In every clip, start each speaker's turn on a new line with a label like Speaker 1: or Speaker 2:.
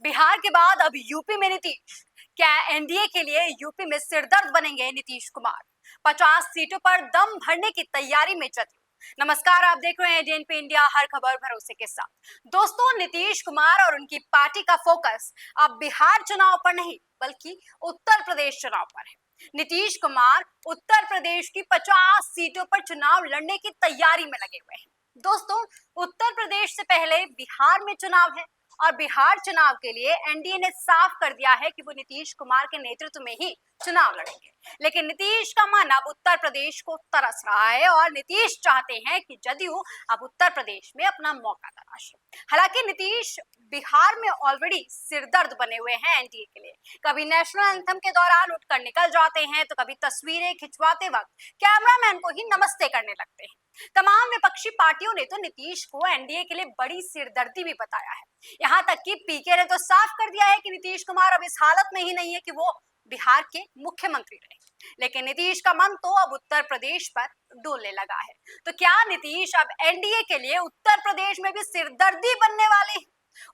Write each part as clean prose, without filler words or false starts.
Speaker 1: बिहार के बाद अब यूपी में नीतीश। क्या एनडीए के लिए यूपी में सिरदर्द बनेंगे नीतीश कुमार? 50 सीटों पर दम भरने की तैयारी में जदयू। नमस्कार, आप देख रहे हैं एजेंट पे इंडिया, हर खबर भरोसे के साथ। दोस्तों, नीतीश कुमार और उनकी पार्टी का फोकस अब बिहार चुनाव पर नहीं बल्कि उत्तर प्रदेश चुनाव पर है। नीतीश कुमार उत्तर प्रदेश की 50 सीटों पर चुनाव लड़ने की तैयारी में लगे हुए हैं। दोस्तों, उत्तर प्रदेश से पहले बिहार में चुनाव है और बिहार चुनाव के लिए एनडीए ने साफ कर दिया है कि वो नीतीश कुमार के नेतृत्व में ही चुनाव लड़ेंगे। लेकिन नीतीश का मन अब उत्तर प्रदेश को तरस रहा है और नीतीश चाहते हैं कि जदयू अब उत्तर प्रदेश में अपना मौका तलाशे। हालांकि नीतीश बिहार में ऑलरेडी सिरदर्द बने हुए हैं एनडीए के लिए। कभी नेशनल एंथम के दौरान उठकर निकल जाते हैं तो कभी तस्वीरें खिंचवाते वक्त कैमरामैन को ही नमस्ते करने लगते हैं। तमाम विपक्षी पार्टियों ने तो नीतीश को एनडीए के लिए बड़ी सिरदर्दी भी बताया है। यहाँ तक कि पीके ने तो साफ कर दिया है कि नीतीश कुमार अब इस हालत में ही नहीं है कि वो बिहार के मुख्यमंत्री रहे। लेकिन नीतीश का मन तो अब उत्तर प्रदेश पर डोलने लगा है। तो क्या नीतीश अब एनडीए के लिए उत्तर प्रदेश में भी सिरदर्दी बनने वाले हैं?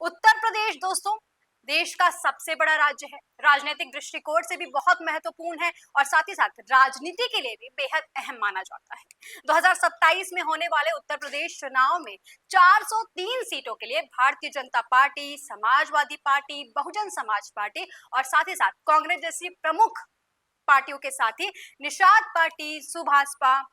Speaker 1: उत्तर प्रदेश दोस्तों देश का सबसे बड़ा राज्य है, राजनीतिक दृष्टिकोण से भी बहुत महत्वपूर्ण है और साथ ही साथ राजनीति के लिए भी बेहद अहम माना जाता है। 2027 में होने वाले उत्तर प्रदेश चुनाव में 403 सीटों के लिए Bharatiya Janata party, Samajwadi party, Bahujan Samaj party और साथ ही साथ कांग्रेस जैसी प्रमुख पार्टियों के साथ ही निषाद पार्टी, सुभाषपा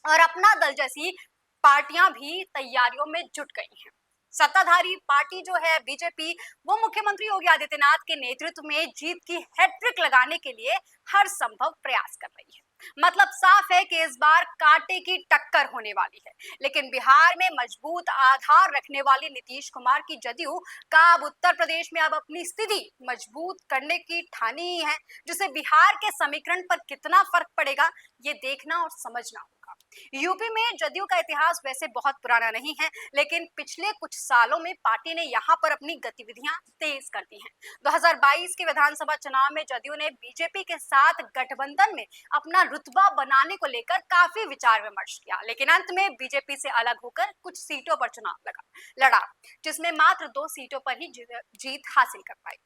Speaker 1: और अपना दल जैसी पार्टियां भी तैयारियों में जुट गई हैं। सत्ताधारी पार्टी जो है बीजेपी, वो मुख्यमंत्री योगी आदित्यनाथ के नेतृत्व में जीत की हैट्रिक लगाने के लिए हर संभव प्रयास कर रही है। मतलब साफ है कि इस बार कांटे की टक्कर होने वाली है। लेकिन बिहार में मजबूत आधार रखने वाली नीतीश कुमार की जदयू का अब उत्तर प्रदेश में अब अपनी स्थिति मजबूत करने की ठानी ही है, जिससे बिहार के समीकरण पर कितना फर्क पड़ेगा ये देखना और समझना होगा। यूपी में जदयू का इतिहास वैसे बहुत पुराना नहीं है, लेकिन पिछले कुछ सालों में पार्टी ने यहाँ पर अपनी गतिविधियां तेज कर दी हैं। 2022 के विधानसभा चुनाव में जदयू ने बीजेपी के साथ गठबंधन में अपना रुतबा बनाने को लेकर काफी विचार विमर्श किया, लेकिन अंत में बीजेपी से अलग होकर कुछ सीटों पर चुनाव लड़ा, जिसमें मात्र 2 सीटों पर ही जीत हासिल कर पाई।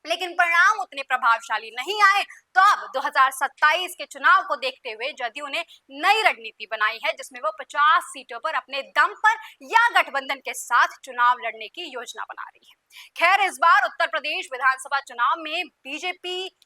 Speaker 1: लेकिन परिणाम उतने प्रभावशाली नहीं आए, तो अब 2027 के चुनाव को देखते हुए जदयू ने नई रणनीति बनाई है, जिसमें वो 50 सीटों पर अपने दम पर या गठबंधन के साथ चुनाव लड़ने की योजना बना रही है। खैर, इस बार उत्तर प्रदेश विधानसभा चुनाव में बीजेपी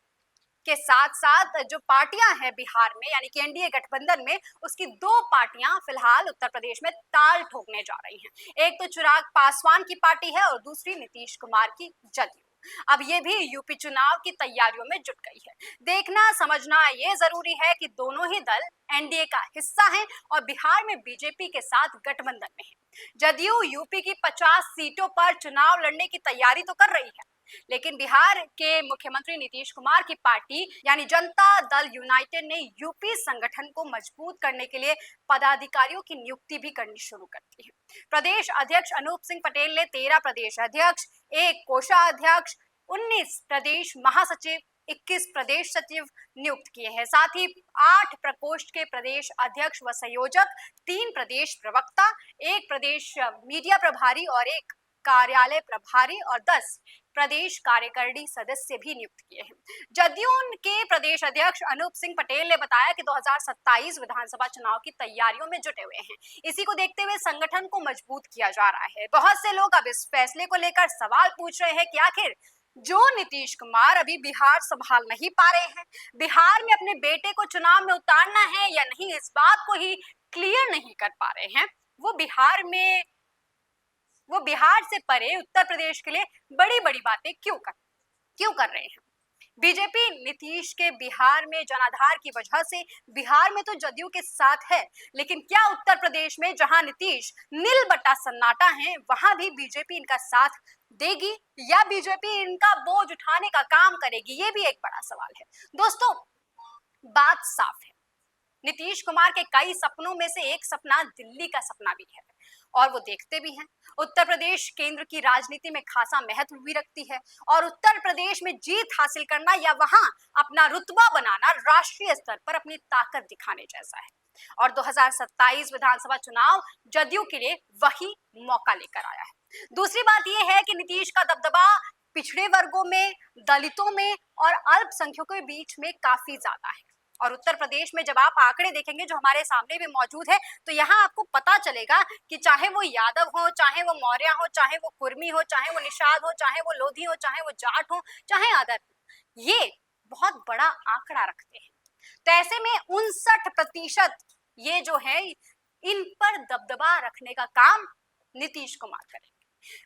Speaker 1: के साथ साथ जो पार्टियां हैं बिहार में यानी कि एनडीए गठबंधन में, उसकी 2 पार्टियां फिलहाल उत्तर प्रदेश में ताल ठोकने जा रही हैं। एक तो चिराग पासवान की पार्टी है और दूसरी नीतीश कुमार की जदयू। अब ये भी यूपी चुनाव की तैयारियों में जुट गई है। देखना समझना ये जरूरी है कि दोनों ही दल एनडीए का हिस्सा हैं और बिहार में बीजेपी के साथ गठबंधन में है। जदयू यूपी की 50 सीटों पर चुनाव लड़ने की तैयारी तो कर रही है, लेकिन बिहार के मुख्यमंत्री नीतीश कुमार की पार्टी यानी जनता दल यूनाइटेड ने यूपी संगठन को मजबूत करने के लिए पदाधिकारियों की नियुक्ति भी करनी शुरू कर दी है। प्रदेश अध्यक्ष अनूप सिंह पटेल ने 13 प्रदेश अध्यक्ष, 1 कोषाध्यक्ष, 19 प्रदेश महासचिव, 21 प्रदेश सचिव नियुक्त किए हैं। साथ ही 8 प्रकोष्ठ के प्रदेश अध्यक्ष व संयोजक, 3 प्रदेश प्रवक्ता, 1 प्रदेश मीडिया प्रभारी और 1 कार्यालय प्रभारी और 10 प्रदेश कार्यकारिणी सदस्य भी नियुक्त किए हैं। जदयू के प्रदेश अध्यक्ष अनूप सिंह पटेल ने बताया कि 2027 विधानसभा चुनाव की तैयारियों में जुटे हुए हैं। इसी को देखते हुए संगठन को मजबूत किया जा रहा है। बहुत से लोग अब इस फैसले को लेकर सवाल पूछ रहे हैं कि आखिर जो नीतीश कुमार अभी बिहार संभाल नहीं पा रहे हैं, बिहार में अपने बेटे को चुनाव में उतारना है या नहीं, इस बात को ही क्लियर नहीं कर पा रहे हैं। वो बिहार से परे उत्तर प्रदेश के लिए बड़ी बड़ी बातें क्यों कर रहे हैं। बीजेपी नीतीश के बिहार में जनाधार की वजह से बिहार में तो जदयू के साथ है, लेकिन क्या उत्तर प्रदेश में जहां नीतीश नील बट्टा सन्नाटा है, वहां भी बीजेपी इनका साथ देगी या बीजेपी इनका बोझ उठाने का काम करेगी? ये भी एक बड़ा सवाल है। दोस्तों, बात साफ है, नीतीश कुमार के कई सपनों में से एक सपना दिल्ली का सपना भी है और वो देखते भी हैं। उत्तर प्रदेश केंद्र की राजनीति में खासा महत्व भी रखती है और उत्तर प्रदेश में जीत हासिल करना या वहां अपना रुतबा बनाना राष्ट्रीय स्तर पर अपनी ताकत दिखाने जैसा है। और 2027 विधानसभा चुनाव जदयू के लिए वही मौका लेकर आया है। दूसरी बात यह है कि नीतीश का दबदबा पिछड़े वर्गों में, दलितों में और अल्पसंख्यकों के बीच में काफी ज्यादा है। और उत्तर प्रदेश में जब आप आंकड़े देखेंगे जो हमारे सामने भी मौजूद है, तो यहाँ आपको पता चलेगा कि चाहे वो यादव हो, चाहे वो मौर्य हो, चाहे वो कुर्मी हो, चाहे वो निषाद हो, चाहे वो लोधी हो, चाहे वो जाट हो, चाहे आदर हो, ये बहुत बड़ा आंकड़ा रखते हैं। तो ऐसे में 59% ये जो है इन पर दबदबा रखने का काम नीतीश कुमार करेंगे।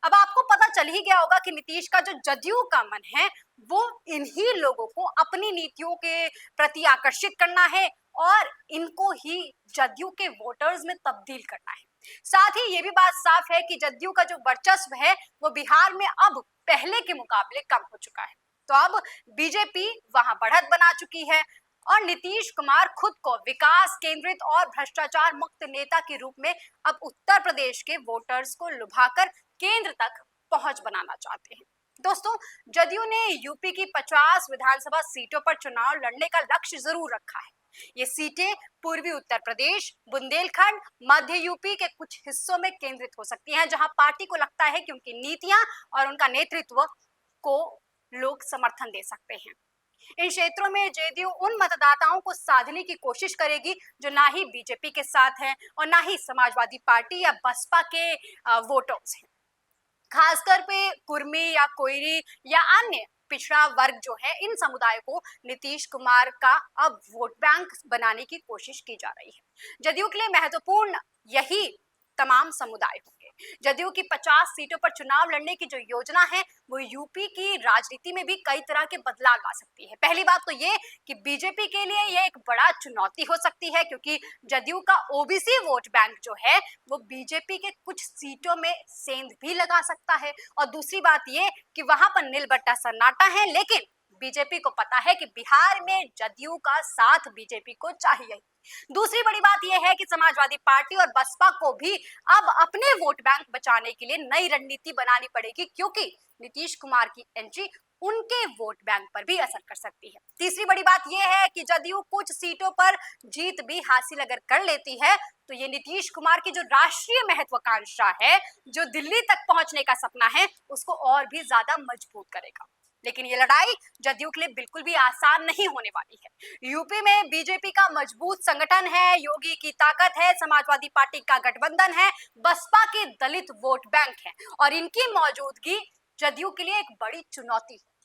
Speaker 1: अब आपको पता चल ही गया होगा कि नीतीश का जो जदयू का मन है वो इन्हीं लोगों को अपनी नीतियों के प्रति आकर्षित करना है और इनको ही जदयू के वोटर्स में तब्दील करना है। साथ ही ये भी बात साफ है कि जदयू का जो वर्चस्व है वो बिहार में अब पहले के मुकाबले कम हो चुका है। तो अब बीजेपी वहां बढ़त बना चुकी है और नीतीश कुमार खुद को विकास केंद्रित और भ्रष्टाचार मुक्त नेता के रूप में अब उत्तर प्रदेश के वोटर्स को लुभाकर केंद्र तक पहुंच बनाना चाहते हैं। दोस्तों, जदयू ने यूपी की 50 विधानसभा सीटों पर चुनाव लड़ने का लक्ष्य जरूर रखा है। ये सीटें पूर्वी उत्तर प्रदेश, बुंदेलखंड, मध्य यूपी के कुछ हिस्सों में केंद्रित हो सकती हैं, जहां पार्टी को लगता है कि उनकी नीतियां और उनका नेतृत्व को लोग समर्थन दे सकते हैं। इन क्षेत्रों में जदयू उन मतदाताओं को साधने की कोशिश करेगी जो ना ही बीजेपी के साथ हैं और ना ही समाजवादी पार्टी या बसपा के वोटर्स हैं। खासकर पे कुर्मी या कोयरी या अन्य पिछड़ा वर्ग जो है, इन समुदायों को नीतीश कुमार का अब वोट बैंक बनाने की कोशिश की जा रही है। जदयू के लिए महत्वपूर्ण यही तमाम समुदाय होंगे। जदयू की 50 सीटों पर चुनाव लड़ने की जो योजना है वो यूपी की राजनीति में भी कई तरह के बदलाव ला सकती है। पहली बात तो ये कि बीजेपी के लिए ये एक बड़ा चुनौती हो सकती है, क्योंकि जदयू का ओबीसी वोट बैंक जो है वो बीजेपी के कुछ सीटों में सेंध भी लगा सकता है। और दूसरी बात ये कि वहां पर नीलबट्टा सन्नाटा है, लेकिन बीजेपी को पता है कि बिहार में जदयू का साथ बीजेपी को चाहिए। दूसरी बड़ी बात यह है कि समाजवादी पार्टी और बसपा को भी अब अपने वोट बैंक बचाने के लिए नई रणनीति बनानी पड़ेगी, क्योंकि नीतीश कुमार की एंट्री उनके वोट बैंक पर भी असर कर सकती है। तीसरी बड़ी बात यह है कि जदयू कुछ सीटों पर जीत भी हासिल अगर कर लेती है तो ये नीतीश कुमार की जो राष्ट्रीय महत्वाकांक्षा है, जो दिल्ली तक पहुंचने का सपना है, उसको और भी ज्यादा मजबूत करेगा। लेकिन ये लड़ाई जदयू के लिए बिल्कुल भी आसान नहीं होने वाली है। यूपी में बीजेपी का मजबूत संगठन है, योगी की ताकत है, समाजवादी पार्टी का गठबंधन है, बसपा के दलित वोट बैंक है और इनकी मौजूदगी जदयू के लिए एक बड़ी चुनौती है।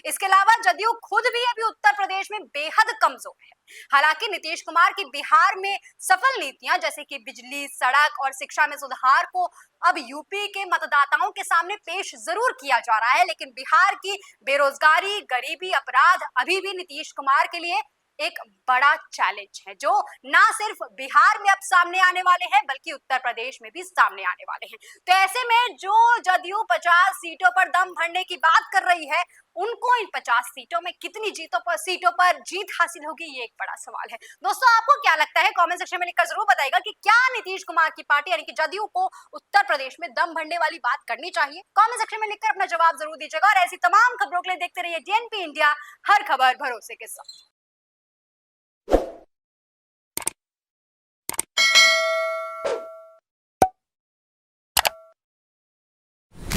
Speaker 1: इसके अलावा जदयू खुद भी अभी उत्तर प्रदेश में बेहद कमजोर है। हालांकि नीतीश कुमार की बिहार में सफल नीतियां जैसे कि बिजली, सड़क और शिक्षा में सुधार को अब यूपी के मतदाताओं के सामने पेश जरूर किया जा रहा है, लेकिन बिहार की बेरोजगारी, गरीबी, अपराध अभी भी नीतीश कुमार के लिए एक बड़ा चैलेंज है, जो ना सिर्फ बिहार में अब सामने आने वाले हैं बल्कि उत्तर प्रदेश में भी सामने आने वाले हैं। तो ऐसे में जो जदयू 50 सीटों पर दम भरने की बात कर रही है, उनको इन 50 सीटों में कितनी सीटों पर जीत हासिल होगी, ये एक बड़ा सवाल है। दोस्तों, आपको क्या लगता है? कमेंट सेक्शन में लिखकर जरूर बताइएगा कि क्या नीतीश कुमार की पार्टी यानी कि जदयू को उत्तर प्रदेश में दम भरने वाली बात करनी चाहिए? कमेंट सेक्शन में लिखकर अपना जवाब जरूर दीजिएगा और ऐसी तमाम खबरों के लिए देखते रहिए डीएनपी इंडिया, हर खबर भरोसे के साथ।